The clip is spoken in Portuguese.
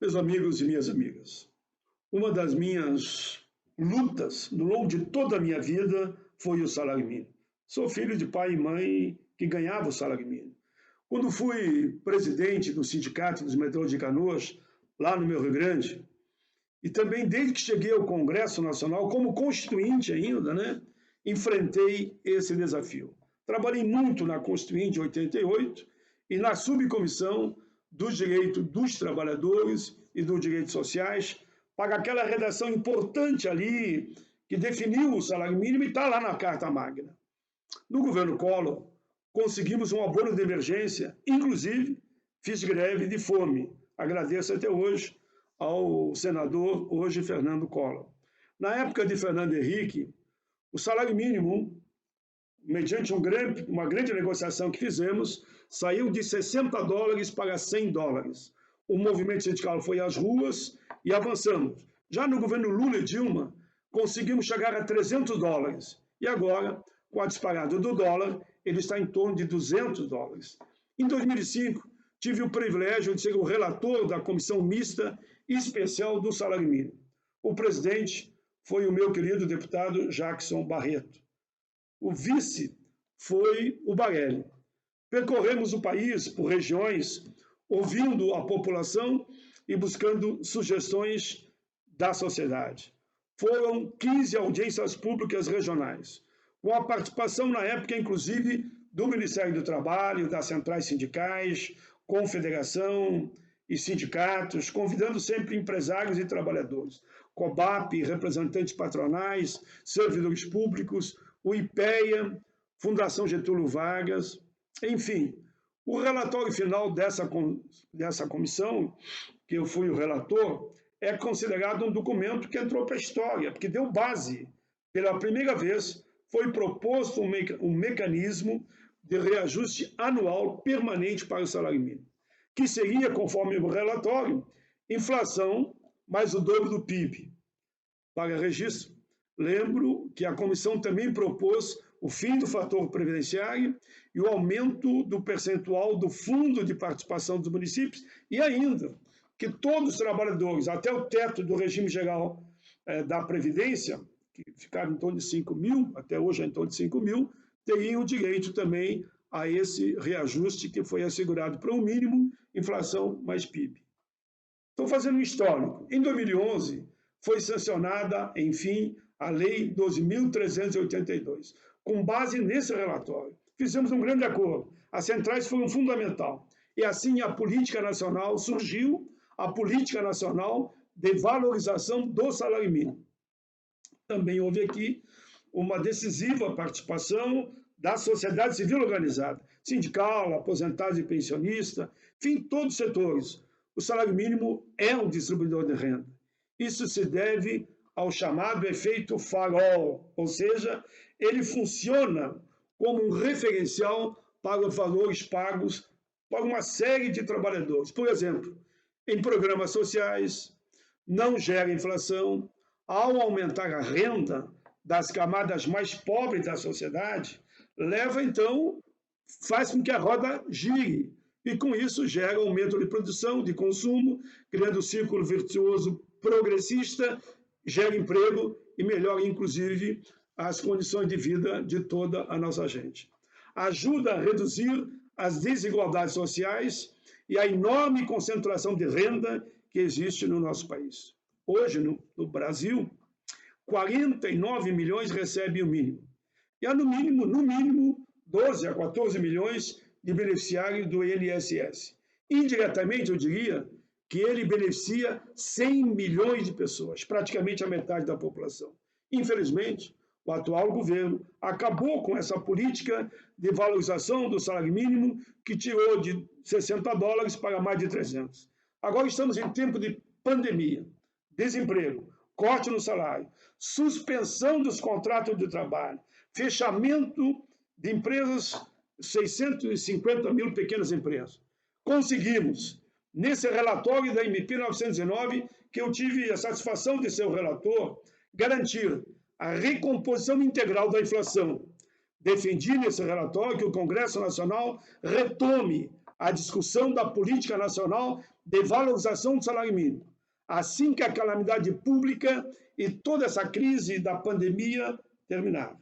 Meus amigos e minhas amigas, uma das minhas lutas no longo de toda a minha vida foi o salário mínimo. Sou filho de pai e mãe que ganhavam o salário mínimo. Quando fui presidente do Sindicato dos Metrôs de Canoas, lá no meu Rio Grande, e também desde que cheguei ao Congresso Nacional, como constituinte ainda, enfrentei esse desafio. Trabalhei muito na Constituinte 88 e na subcomissão dos direitos dos trabalhadores e dos direitos sociais, para aquela redação importante ali, que definiu o salário mínimo e está lá na Carta Magna. No governo Collor, conseguimos um abono de emergência, inclusive fiz greve de fome. Agradeço até hoje ao senador, hoje Fernando Collor. Na época de Fernando Henrique, o salário mínimo, mediante uma grande negociação que fizemos, saiu de $60 para $100. O movimento sindical foi às ruas e avançamos. Já no governo Lula e Dilma, conseguimos chegar a $300. E agora, com a disparada do dólar, ele está em torno de $200. Em 2005, tive o privilégio de ser o relator da Comissão Mista Especial do Salário Mínimo. O presidente foi o meu querido deputado Jackson Barreto. O vice foi o Barelli. Percorremos o país por regiões, ouvindo a população e buscando sugestões da sociedade. Foram 15 audiências públicas regionais, com a participação na época, inclusive, do Ministério do Trabalho, das centrais sindicais, confederação e sindicatos, convidando sempre empresários e trabalhadores, COBAP, representantes patronais, servidores públicos, o IPEA, Fundação Getúlio Vargas, enfim. O relatório final dessa comissão, que eu fui o relator, é considerado um documento que entrou para a história, porque deu base. Pela primeira vez, foi proposto um mecanismo de reajuste anual permanente para o salário mínimo, que seria, conforme o relatório, inflação mais o dobro do PIB. Para registro, lembro que a comissão também propôs o fim do fator previdenciário e o aumento do percentual do fundo de participação dos municípios e ainda que todos os trabalhadores, até o teto do regime geral da Previdência, que ficaram em torno de 5 mil, até hoje é em torno de 5 mil, teriam direito também a esse reajuste que foi assegurado para o mínimo, inflação mais PIB. Estou fazendo um histórico. Em 2011, foi sancionada, enfim, a Lei 12.382. Com base nesse relatório, fizemos um grande acordo. As centrais foram fundamental. E assim a política nacional surgiu, a política nacional de valorização do salário mínimo. Também houve aqui uma decisiva participação da sociedade civil organizada, sindical, aposentados e pensionistas, enfim, todos os setores. O salário mínimo é um distribuidor de renda. Isso se deve ao chamado efeito farol, ou seja, ele funciona como um referencial para os valores pagos para uma série de trabalhadores. Por exemplo, em programas sociais, não gera inflação, ao aumentar a renda das camadas mais pobres da sociedade, leva então, faz com que a roda gire, e com isso gera aumento de produção, de consumo, criando um círculo virtuoso progressista, gera emprego e melhora, inclusive, as condições de vida de toda a nossa gente. Ajuda a reduzir as desigualdades sociais e a enorme concentração de renda que existe no nosso país. Hoje, no Brasil, 49 milhões recebem o mínimo. E há, no mínimo, 12 a 14 milhões de beneficiários do INSS. Indiretamente, eu diria que ele beneficia 100 milhões de pessoas, praticamente a metade da população. Infelizmente, o atual governo acabou com essa política de valorização do salário mínimo, que tirou de $60 para mais de 300. Agora estamos em tempo de pandemia, desemprego, corte no salário, suspensão dos contratos de trabalho, fechamento de empresas, 650 mil pequenas empresas. Conseguimos, nesse relatório da MP 909, que eu tive a satisfação de ser o relator, garantir a recomposição integral da inflação. Defendi nesse relatório que o Congresso Nacional retome a discussão da política nacional de valorização do salário mínimo, assim que a calamidade pública e toda essa crise da pandemia terminava.